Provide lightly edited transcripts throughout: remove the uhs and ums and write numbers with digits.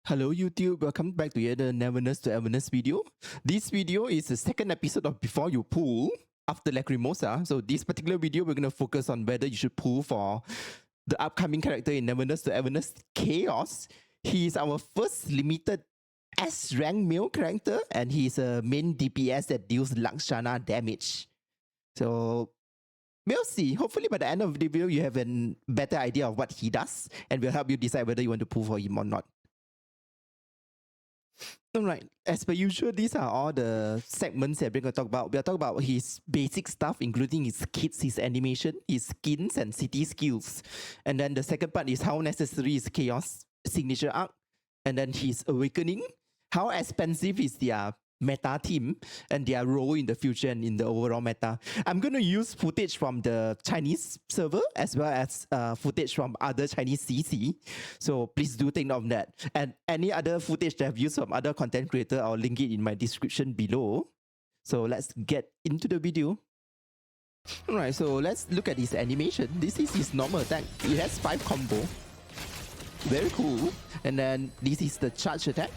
Hello YouTube, welcome back to yet another Neverness to Everness video. This video is the second episode of Before You Pull after Lacrimosa. So this particular video, we're going to focus on whether you should pull for the upcoming character in Neverness to Everness, Chaos. He is our first limited S-rank male character and he's a main DPS that deals Lakshana damage. So we'll see. Hopefully by the end of the video, you have a better idea of what he does and we'll help you decide whether you want to pull for him or not. Alright, as per usual, these are all the segments that we're going to talk about. We'll talk about his basic stuff, including his kits, his animation, his skins, and city skills. And then the second part is how necessary is Chaos signature arc. And then his awakening, how expensive is their meta team and their role in the future and in the overall meta. I'm going to use footage from the Chinese server as well as footage from other Chinese CC. So please do take note of that. And any other footage that I've used from other content creator, I'll link it in my description below. So let's get into the video. Alright, so let's look at his animation. This is his normal attack. It has 5 combo. Very cool. And then this is the charge attack.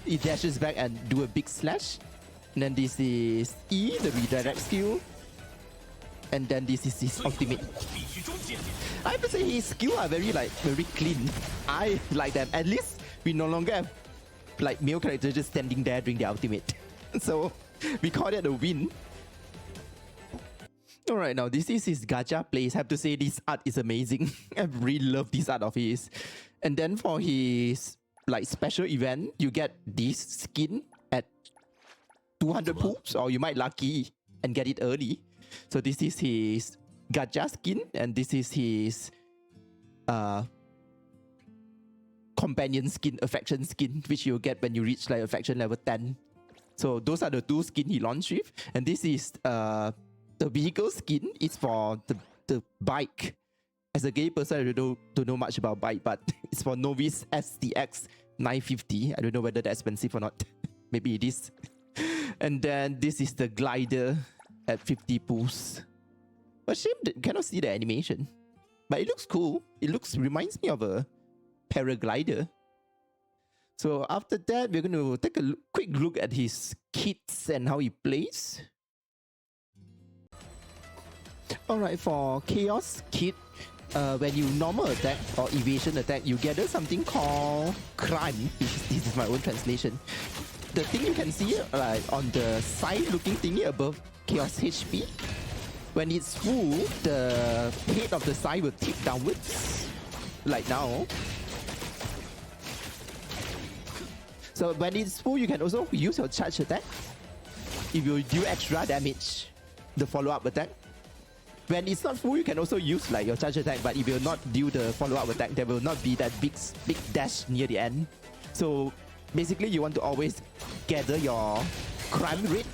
It dashes back and do a big slash. And then this is E, the redirect skill. And then this is his ultimate. I have to say his skills are very clean. I like them. At least we no longer have like male characters just standing there doing the ultimate. So we call that a win. Alright, now this is his gacha plays. I have to say this art is amazing. I really love this art of his. And then for his like special event, you get this skin at 200 poops, or you might lucky and get it early. So this is his gacha skin, and this is his companion skin, affection skin, which you'll get when you reach like affection level 10. So those are the 2 skins he launched with, and this is the vehicle skin. It's for the bike. As a gay person, I don't know much about bike, but it's for Novice STX 950. I don't know whether that's expensive or not. Maybe it is. And then this is the glider at 50 pools. But shame that you cannot see the animation. But it looks cool. It reminds me of a paraglider. So after that, we're going to take a quick look at his kits and how he plays. Alright, for Chaos kit, when you normal attack or evasion attack, you gather something called crime. This is my own translation. The thing you can see on the side looking thingy above Chaos HP, when it's full, the head of the side will tip downwards, like now. So when it's full, you can also use your charge attack. It will do extra damage, the follow-up attack. When it's not full, you can also use like your charge attack, but it will not do the follow-up attack. There will not be that big dash near the end. So basically, you want to always gather your crime rate,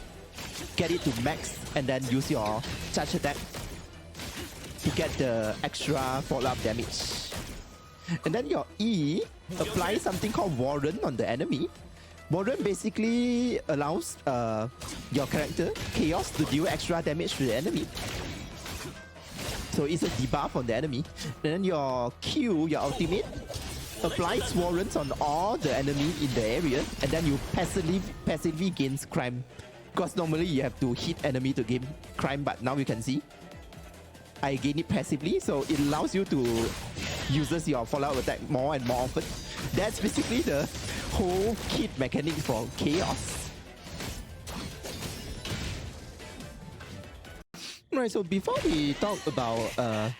get it to max, and then use your charge attack to get the extra follow-up damage. And then your E applies something called Warren on the enemy. Warren basically allows your character, Chaos, to deal extra damage to the enemy. So it's a debuff on the enemy. Then your Q, your ultimate, applies warrants on all the enemy in the area, and then you passively gains crime. Because normally you have to hit enemy to gain crime, but now you can see I gain it passively, so it allows you to use your follow-up attack more and more often. That's basically the whole kit mechanics for Chaos. Right, so before we talk about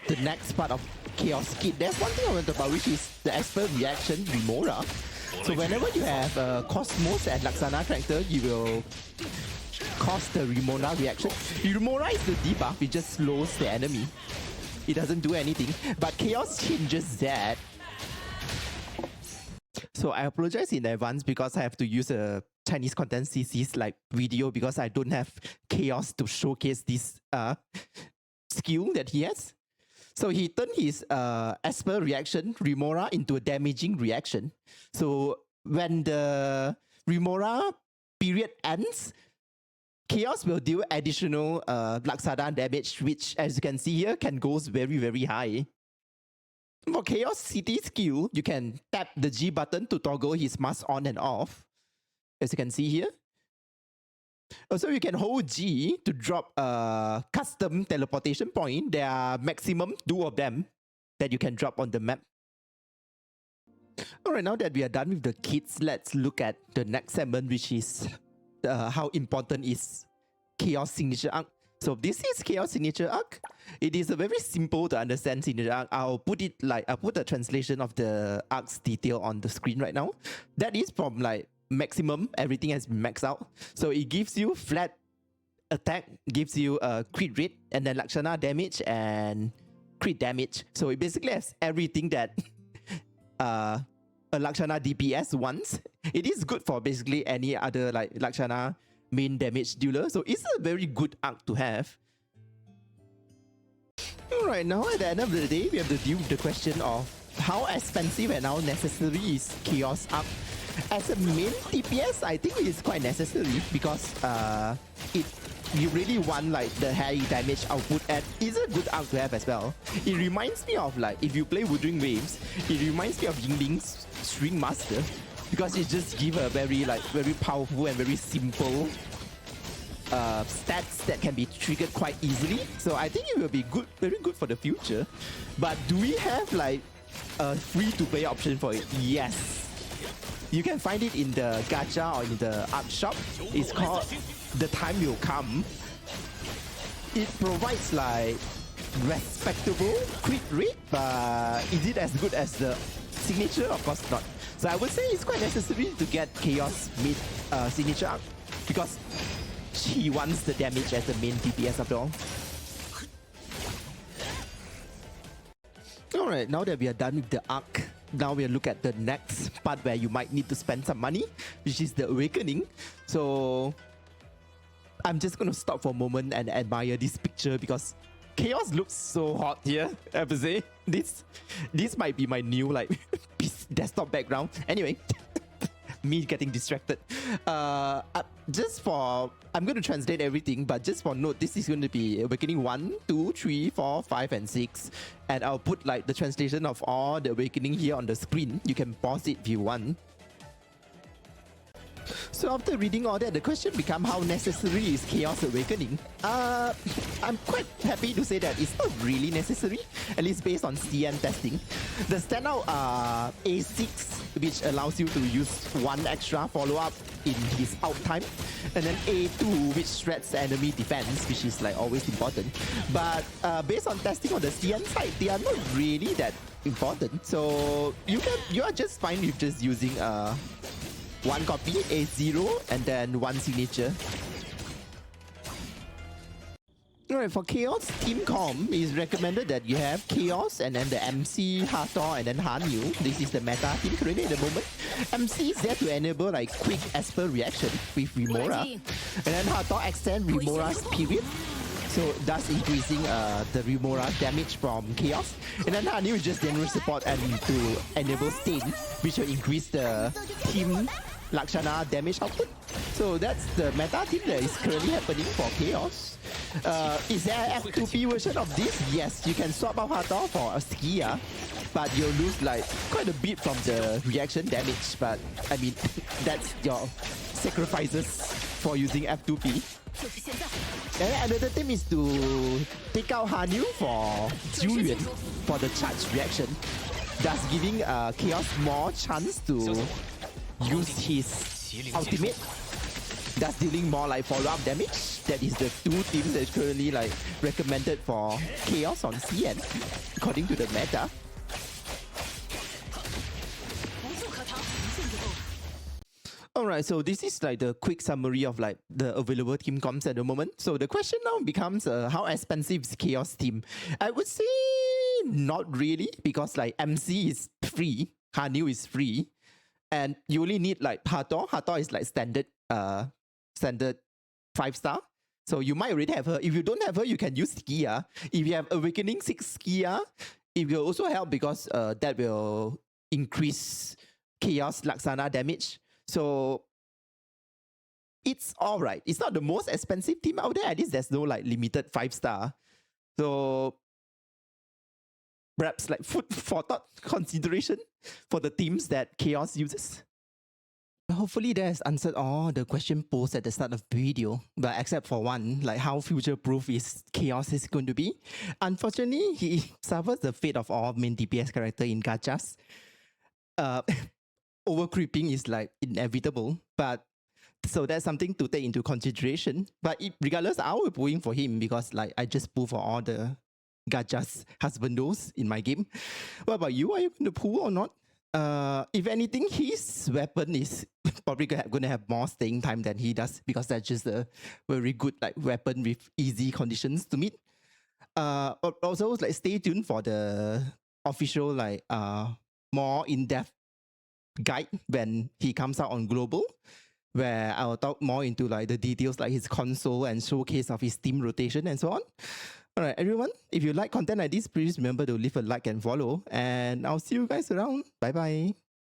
the next part of Chaos kit, there's one thing I want to talk about, which is the expert reaction Remora. So whenever you have Cosmos and Laksana character, you will cause the Remora reaction. Remora is the debuff, it just slows the enemy. It doesn't do anything, but Chaos changes that. So I apologize in advance because I have to use a Chinese content CC's like video because I don't have Chaos to showcase this skill that he has. So he turned his Esper reaction, Remora, into a damaging reaction. So when the Remora period ends, Chaos will deal additional Laksana damage, which as you can see here can goes very, very high. For Chaos City skill, you can tap the G button to toggle his mask on and off, as you can see here. Also, you can hold G to drop a custom teleportation point. There are maximum 2 of them that you can drop on the map. Alright, now that we are done with the kits, let's look at the next segment, which is how important is Chaos Signature Arc. So this is Chaos Signature Arc. It is a very simple to understand signature arc. I'll put the translation of the arc's detail on the screen right now. That is from like maximum, everything has been maxed out. So it gives you flat attack, gives you a crit rate, and then Lakshana damage and crit damage. So it basically has everything that a Lakshana DPS wants. It is good for basically any other like Lakshana main damage dealer. So it's a very good arc to have. Alright, now at the end of the day, we have to deal with the question of how expensive and how necessary is Chaos Arc. As a main DPS, I think it is quite necessary because you really want like the high damage output, and it's a good arc to have as well. It reminds me of like, if you play Woodring Waves, it reminds me of Yingling's String Master because it just gives a very powerful and very simple stats that can be triggered quite easily. So I think it will be good, very good for the future. But do we have like a free-to-play option for it? Yes. You can find it in the Gacha or in the art shop. It's called The Time Will Come. It provides like respectable crit rate, but is it as good as the signature? Of course not. So I would say it's quite necessary to get Chaos mid signature arc because she wants the damage as the main DPS after all. Alright, now that we are done with the arc, now we'll look at the next part where you might need to spend some money, which is the Awakening. So I'm just gonna stop for a moment and admire this picture because Chaos looks so hot here, I have to say. This might be my new like desktop background. Anyway, me getting distracted. I'm going to translate everything, but just for note, this is going to be Awakening 1, 2, 3, 4, 5, and 6. And I'll put like the translation of all the Awakening here on the screen. You can pause it if you want. So after reading all that, the question becomes how necessary is Chaos Awakening? I'm quite happy to say that it's not really necessary, at least based on CN testing. The standout A6, which allows you to use 1 extra follow-up in his out time, and then A2, which shreds the enemy defense, which is like always important. But based on testing on the CN side, they are not really that important. So you are just fine with just using 1 copy, A0, and then 1 signature. Alright, for Chaos Team Com, it's recommended that you have Chaos and then the MC, Hathor, and then Hanyu. This is the meta team currently at the moment. MC is there to enable like quick Esper reaction with Remora. And then Hathor extend Remora's period, so thus increasing the Remora damage from Chaos. And then Hanyu is just general support and to enable Stain, which will increase the team Lakshana damage output. So that's the meta team that is currently happening for Chaos. Is there an F2P version of this? Yes, you can swap out Hathor for a Skia, but you'll lose like quite a bit from the reaction damage. But I mean, that's your sacrifices for using F2P. And another thing is to take out Hanyu for Julian for the charge reaction, thus giving Chaos more chance to use his ultimate, thus dealing more like follow-up damage. That is the 2 teams that is currently like recommended for Chaos on CN, according to the meta. Alright, so this is like the quick summary of like the available team comps at the moment. So the question now becomes how expensive is Chaos team? I would say not really, because like MC is free, Hanyu is free, and you only need like Hathor. Hathor is like standard 5-star. So you might already have her. If you don't have her, you can use Skia. If you have Awakening 6 Skia, it will also help because that will increase Chaos Lakshana damage. So it's alright. It's not the most expensive team out there. At least there's no like limited 5-star. So perhaps like food for thought consideration for the teams that Chaos uses. Hopefully that has answered all the question posed at the start of the video, but except for one, like how future-proof is Chaos is going to be. Unfortunately, he suffers the fate of all main DPS character in gachas. Overcreeping is like inevitable, but so that's something to take into consideration. But regardless, I will be pulling for him because like I just pull for all the gachas husbandos in my game. What about you? Are you going to pull or not? If anything, his weapon is probably going to have more staying time than he does because that's just a very good like weapon with easy conditions to meet. Also like stay tuned for the official like more in-depth guide when he comes out on global, where I'll talk more into like the details like his console and showcase of his team rotation and so on. All right, everyone, if you like content like this, please remember to leave a like and follow, and I'll see you guys around. Bye bye.